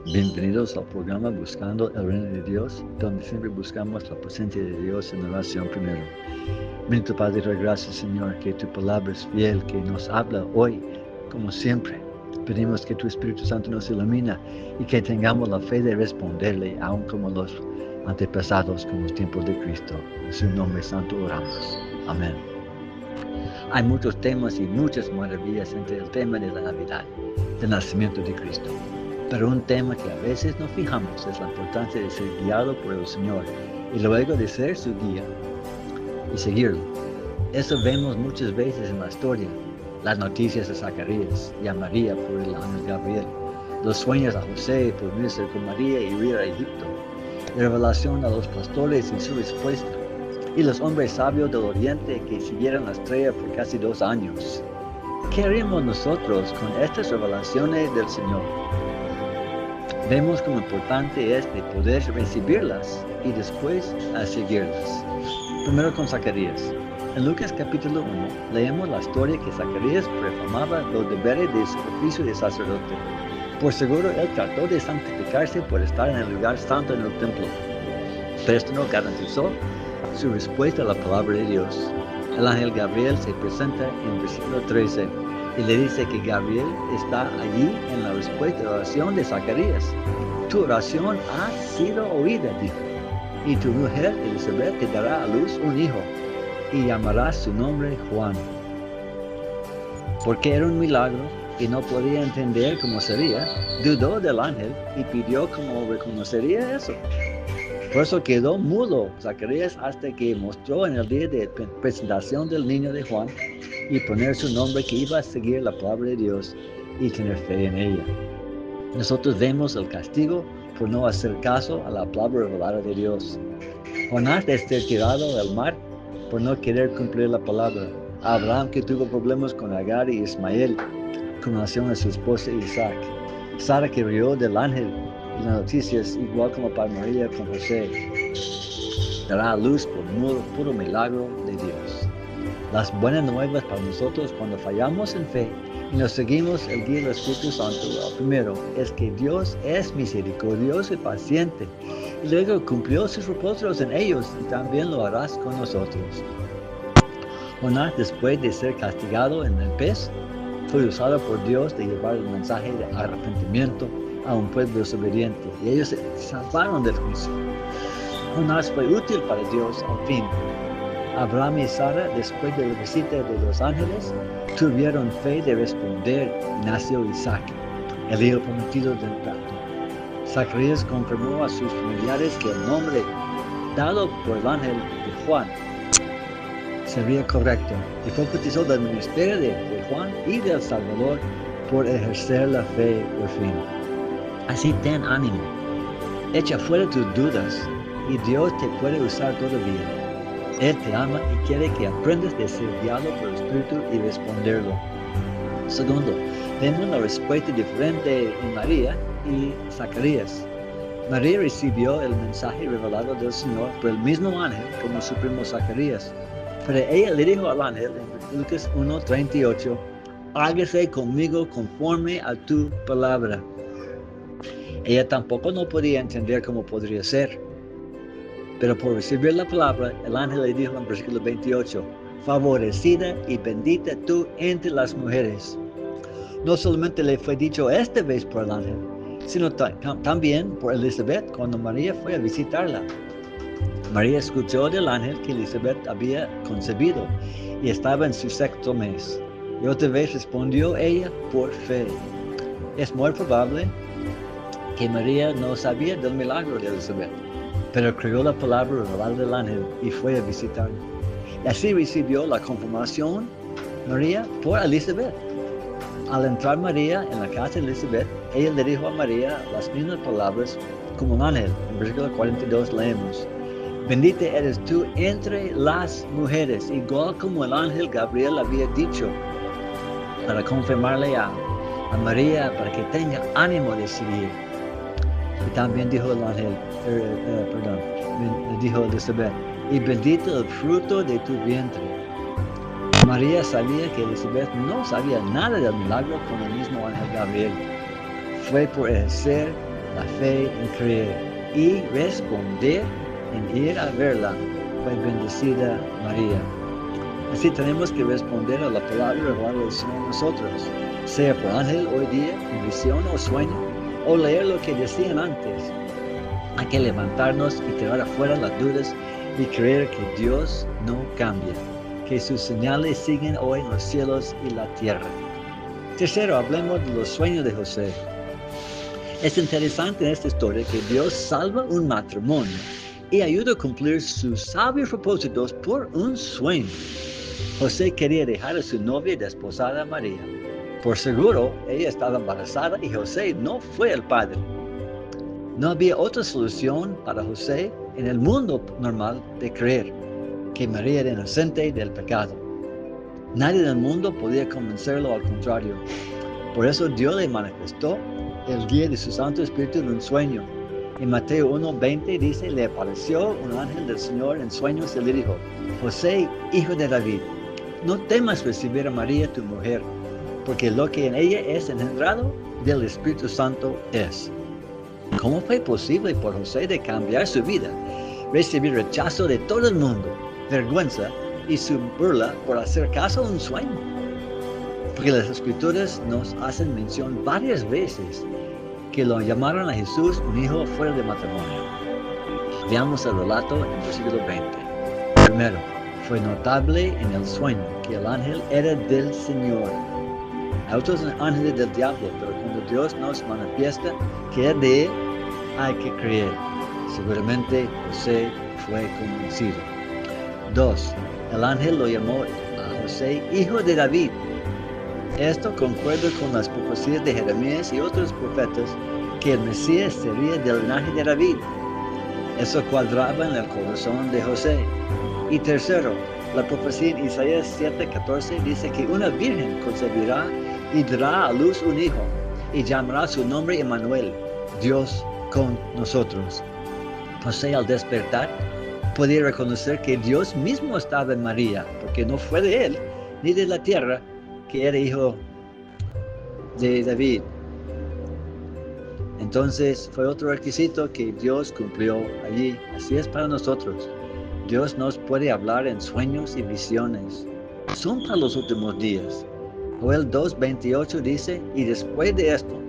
Bienvenidos al programa Buscando el Reino de Dios, donde siempre buscamos la presencia de Dios en la oración primero. Bendito Padre, doy gracias, Señor, que tu palabra es fiel, que nos habla hoy, como siempre. Pedimos que tu Espíritu Santo nos ilumina y que tengamos la fe de responderle, aun como los antepasados, como los tiempos de Cristo. En su nombre santo oramos. Amén. Hay muchos temas y muchas maravillas entre el tema de la Navidad, del nacimiento de Cristo. Pero un tema que a veces nos fijamos es la importancia de ser guiado por el Señor y luego de ser su guía y seguirlo. Eso vemos muchas veces en la historia. Las noticias de Zacarías y a María por el ángel Gabriel. Los sueños a José por unirse con María y huir a Egipto. La revelación a los pastores y su respuesta. Y los hombres sabios del oriente que siguieron la estrella por casi 2 años. ¿Qué haremos nosotros con estas revelaciones del Señor? Vemos cómo importante es de poder recibirlas y después a seguirlas. Primero con Zacarías. En Lucas capítulo 1 leemos la historia que Zacarías proclamaba los deberes de su oficio de sacerdote. Por seguro él trató de santificarse por estar en el lugar santo en el templo. Pero esto no garantizó su respuesta a la palabra de Dios. El ángel Gabriel se presenta en versículo 13 y le dice que Gabriel está allí en la respuesta de la oración de Zacarías. Tu oración ha sido oída, dijo, y tu mujer Elizabeth te dará a luz un hijo, y llamarás su nombre Juan. Porque era un milagro y no podía entender cómo sería, dudó del ángel y pidió cómo reconocería eso. Por eso quedó mudo Zacarías hasta que mostró en el día de presentación del niño de Juan y poner su nombre que iba a seguir la palabra de Dios y tener fe en ella. Nosotros vemos el castigo por no hacer caso a la palabra revelada de Dios. Jonás de ser tirado al mar por no querer cumplir la palabra. Abraham que tuvo problemas con Agar y Ismael con relación a su esposa Isaac. Sara que rió del ángel y las noticias igual como para María con José. Dará a luz por puro milagro de Dios. Las buenas nuevas para nosotros cuando fallamos en fe y nos seguimos el guía del Espíritu Santo, lo primero es que Dios es misericordioso y paciente y luego cumplió sus propósitos en ellos y también lo harás con nosotros. Jonás, después de ser castigado en el pez, fue usado por Dios de llevar el mensaje de arrepentimiento a un pueblo desobediente y ellos se salvaron del juicio. Jonás fue útil para Dios al fin. Abraham y Sara, después de la visita de los ángeles, tuvieron fe de responder y nació Isaac, el hijo prometido del pacto. Zacarías confirmó a sus familiares que el nombre dado por el ángel de Juan sería correcto y fue bautizado del ministerio de Juan y del Salvador por ejercer la fe por fin. Así ten ánimo, echa fuera tus dudas y Dios te puede usar todavía. Él te ama y quiere que aprendas de ser guiado por el Espíritu y responderlo. Segundo, vemos la respuesta diferente en María y Zacarías. María recibió el mensaje revelado del Señor por el mismo ángel como su primo Zacarías. Pero ella le dijo al ángel en Lucas 1:38, hágase conmigo conforme a tu palabra. Ella tampoco no podía entender cómo podría ser. Pero por recibir la palabra, el ángel le dijo en versículo 28, favorecida y bendita tú entre las mujeres. No solamente le fue dicho esta vez por el ángel, sino también por Elizabeth cuando María fue a visitarla. María escuchó del ángel que Elizabeth había concebido y estaba en su 6º mes. Y otra vez respondió ella por fe. Es muy probable que María no sabía del milagro de Elizabeth, pero creyó la palabra revelada del ángel y fue a visitarla. Y así recibió la confirmación María por Elizabeth. Al entrar María en la casa de Elizabeth, ella le dijo a María las mismas palabras como el ángel. En versículo 42 leemos, bendita eres tú entre las mujeres, igual como el ángel Gabriel había dicho, para confirmarle a María para que tenga ánimo de seguir. Y también dijo el ángel, dijo Elizabeth, y bendito el fruto de tu vientre. María sabía que Elizabeth no sabía nada del milagro con el mismo ángel Gabriel. Fue por ejercer la fe en creer y responder en ir a verla. Fue bendecida María. Así tenemos que responder a la palabra revelada del Señor en nosotros, sea por ángel hoy día, en visión o sueño, o leer lo que decían antes. Hay que levantarnos y tirar afuera las dudas y creer que Dios no cambia, que sus señales siguen hoy en los cielos y la tierra. Tercero, hablemos de los sueños de José. Es interesante en esta historia que Dios salva un matrimonio y ayuda a cumplir sus sabios propósitos por un sueño. José quería dejar a su novia y desposada María. Por seguro, ella estaba embarazada y José no fue el padre. No había otra solución para José en el mundo normal de creer que María era inocente del pecado. Nadie en el mundo podía convencerlo, al contrario. Por eso Dios le manifestó el día de su Santo Espíritu en un sueño. En Mateo 1:20 dice, le apareció un ángel del Señor en sueños y le dijo, José, hijo de David, no temas recibir a María tu mujer, porque lo que en ella es engendrado del Espíritu Santo es. ¿Cómo fue posible por José de cambiar su vida, recibir rechazo de todo el mundo, vergüenza y su burla por hacer caso a un sueño? Porque las Escrituras nos hacen mención varias veces que lo llamaron a Jesús un hijo fuera de matrimonio. Veamos el relato en el versículo 20. Primero, fue notable en el sueño que el ángel era del Señor. Hay otros ángeles del diablo, pero cuando Dios nos manifiesta que es de él, hay que creer. Seguramente José fue convencido. 2. El ángel lo llamó a José hijo de David. Esto concuerda con las profecías de Jeremías y otros profetas que el Mesías sería del linaje de David. Eso cuadraba en el corazón de José. Y tercero, la profecía en Isaías 7:14 dice que una virgen concebirá y dará a luz un hijo, y llamará su nombre Emmanuel, Dios con nosotros. José, al despertar, podía reconocer que Dios mismo estaba en María, porque no fue de él, ni de la tierra, que era hijo de David. Entonces, fue otro requisito que Dios cumplió allí. Así es para nosotros. Dios nos puede hablar en sueños y visiones. Son para los últimos días. Joel 2:28 dice, y después de esto,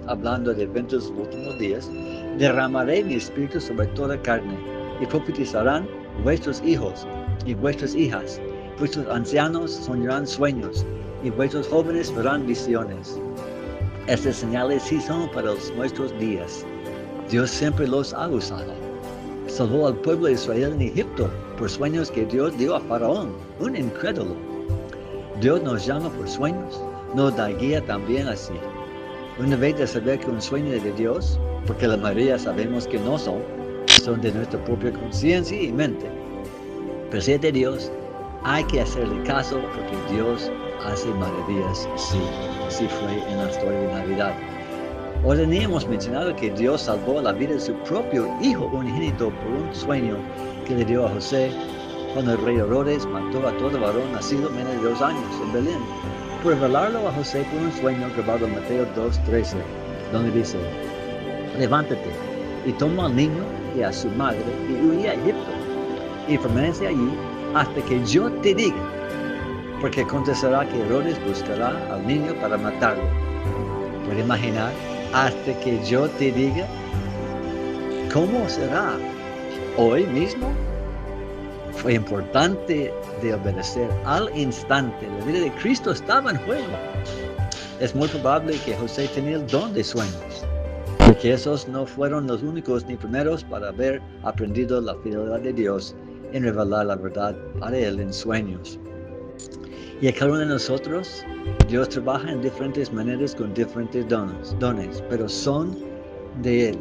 hablando de eventos de los últimos días, derramaré mi espíritu sobre toda carne, y profetizarán vuestros hijos y vuestras hijas, vuestros ancianos soñarán sueños, y vuestros jóvenes verán visiones. Estas señales sí son para nuestros días. Dios siempre los ha usado. Salvó al pueblo de Israel en Egipto por sueños que Dios dio a Faraón, un incrédulo. Dios nos llama por sueños, nos da guía también así. Una vez de saber que un sueño es de Dios, porque la mayoría sabemos que no son de nuestra propia conciencia y mente. Pero si es de Dios, hay que hacerle caso porque Dios hace maravillas. Sí, así fue en la historia de Navidad. Ahora ni hemos mencionado que Dios salvó la vida de su propio hijo unigénito por un sueño que le dio a José cuando el rey Herodes mató a todo varón nacido menos de 2 años en Belén, por revelarlo a José por un sueño grabado en Mateo 2:13, donde dice, levántate y toma al niño y a su madre y huye a Egipto, y permanece allí hasta que yo te diga, porque acontecerá que Herodes buscará al niño para matarlo. ¿Puede imaginar? Hasta que yo te diga. ¿Cómo será? Hoy mismo. Fue importante de obedecer al instante. La vida de Cristo estaba en juego. Es muy probable que José tenía el don de sueños, porque esos no fueron los únicos ni primeros para haber aprendido la fidelidad de Dios en revelar la verdad para él en sueños. Y a cada uno de nosotros, Dios trabaja en diferentes maneras con diferentes dones, pero son de Él.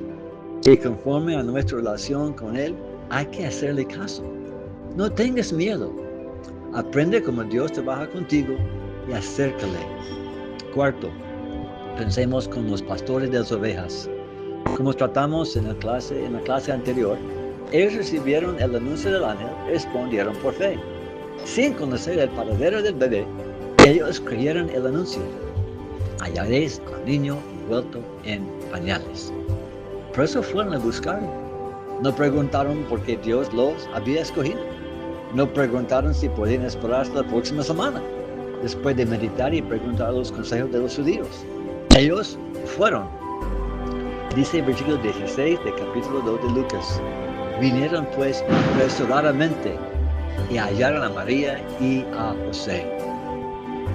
Y conforme a nuestra relación con Él, hay que hacerle caso. No tengas miedo. Aprende cómo Dios trabaja contigo y acércale. Cuarto, pensemos con los pastores de las ovejas. Como tratamos en la clase anterior, ellos recibieron el anuncio del ángel y respondieron por fe. Sin conocer el paradero del bebé, ellos creyeron el anuncio. Hallaréis al niño envuelto en pañales. Por eso fueron a buscarlo. No preguntaron por qué Dios los había escogido. No preguntaron si podían esperar hasta la próxima semana, después de meditar y preguntar los consejos de los judíos. Ellos fueron. Dice el versículo 16 del capítulo 2 de Lucas. Vinieron pues apresuradamente y hallaron a María y a José.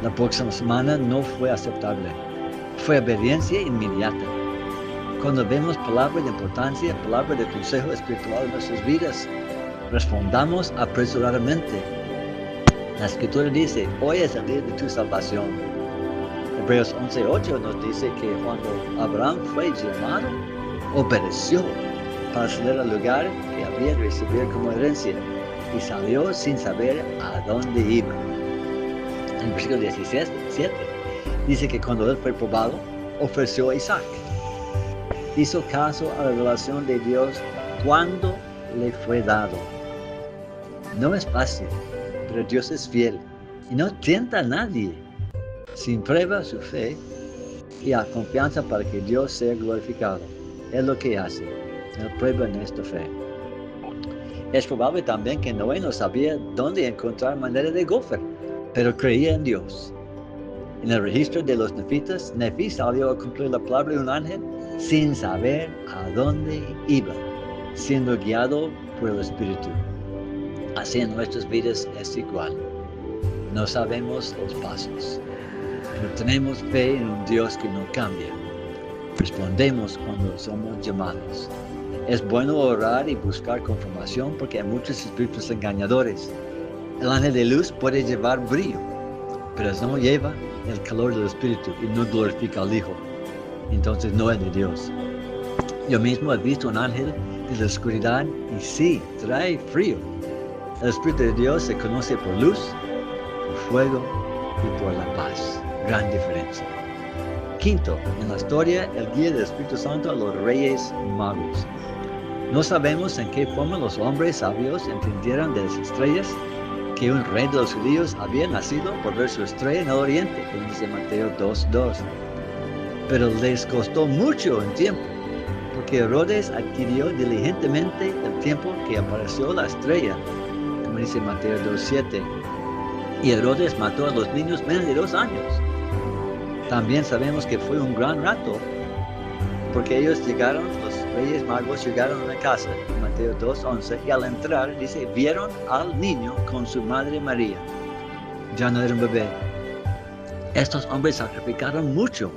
La próxima semana no fue aceptable. Fue obediencia inmediata. Cuando vemos palabras de importancia, palabras de consejo espiritual en nuestras vidas, respondamos apresuradamente. La Escritura dice, hoy es el día de tu salvación. Hebreos 11:8 nos dice que cuando Abraham fue llamado, obedeció para salir al lugar que había de recibir como herencia y salió sin saber a dónde iba. En el versículo 17 dice que cuando él fue probado, ofreció a Isaac. Hizo caso a la revelación de Dios cuando le fue dado. No es fácil, pero Dios es fiel y no tienta a nadie. Sin prueba su fe y a confianza para que Dios sea glorificado. Es lo que hace. Él prueba nuestra fe. Es probable también que Noé no sabía dónde encontrar manera de gofer, pero creía en Dios. En el registro de los nefitas, Nefi salió a cumplir la palabra de un ángel sin saber a dónde iba, siendo guiado por el Espíritu. Así en nuestras vidas es igual. No sabemos los pasos, pero tenemos fe en un Dios que no cambia. Respondemos cuando somos llamados. Es bueno orar y buscar confirmación porque hay muchos espíritus engañadores. El ángel de luz puede llevar brillo, pero no lleva el calor del Espíritu y no glorifica al Hijo. Entonces no es de Dios. Yo mismo he visto un ángel de la oscuridad y sí, trae frío. El Espíritu de Dios se conoce por luz, por fuego y por la paz. Gran diferencia. Quinto, en la historia, el guía del Espíritu Santo a los reyes magos. No sabemos en qué forma los hombres sabios entendieron de las estrellas que un rey de los judíos había nacido por ver su estrella en el oriente, como dice Mateo 2:2. Pero les costó mucho el tiempo, porque Herodes adquirió diligentemente el tiempo que apareció la estrella, como dice Mateo 2:7. Y Herodes mató a los niños menos de 2 años. También sabemos que fue un gran rato, porque ellos llegaron, los reyes magos llegaron a una casa, Mateo 2:11, y al entrar, dice, vieron al niño con su madre María. Ya no era un bebé. Estos hombres sacrificaron mucho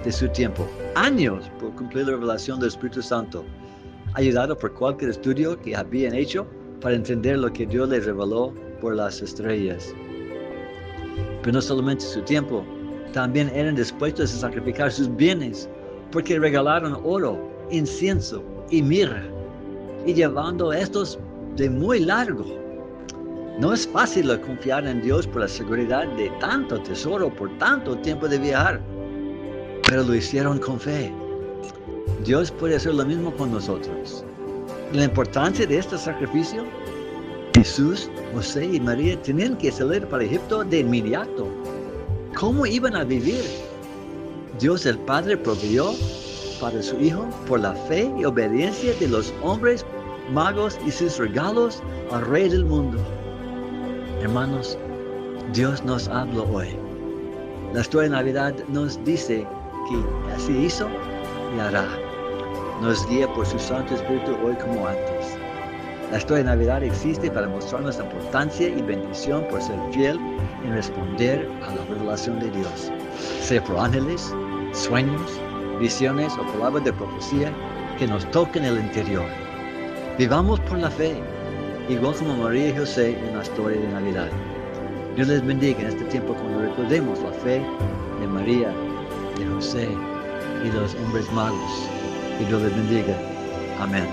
de su tiempo, años, por cumplir la revelación del Espíritu Santo, ayudado por cualquier estudio que habían hecho para entender lo que Dios les reveló por las estrellas. Pero no solamente su tiempo, también eran dispuestos a sacrificar sus bienes, porque regalaron oro, incienso y mirra, y llevando estos de muy largo. No es fácil confiar en Dios por la seguridad de tanto tesoro por tanto tiempo de viajar, pero lo hicieron con fe. Dios puede hacer lo mismo con nosotros. La importancia de este sacrificio, Jesús, José y María tenían que salir para Egipto de inmediato. ¿Cómo iban a vivir? Dios el Padre proveyó para su Hijo por la fe y obediencia de los hombres magos y sus regalos al Rey del mundo. Hermanos, Dios nos habla hoy. La historia de Navidad nos dice que así hizo y hará. Nos guía por su Santo Espíritu hoy como antes. La historia de Navidad existe para mostrarnos la importancia y bendición por ser fiel en responder a la revelación de Dios, sea por ángeles, sueños, visiones o palabras de profecía que nos toquen el interior. Vivamos por la fe, igual como María y José en la historia de Navidad. Dios les bendiga en este tiempo cuando recordemos la fe de María, de José y los hombres magos. Que Dios les bendiga. Amén.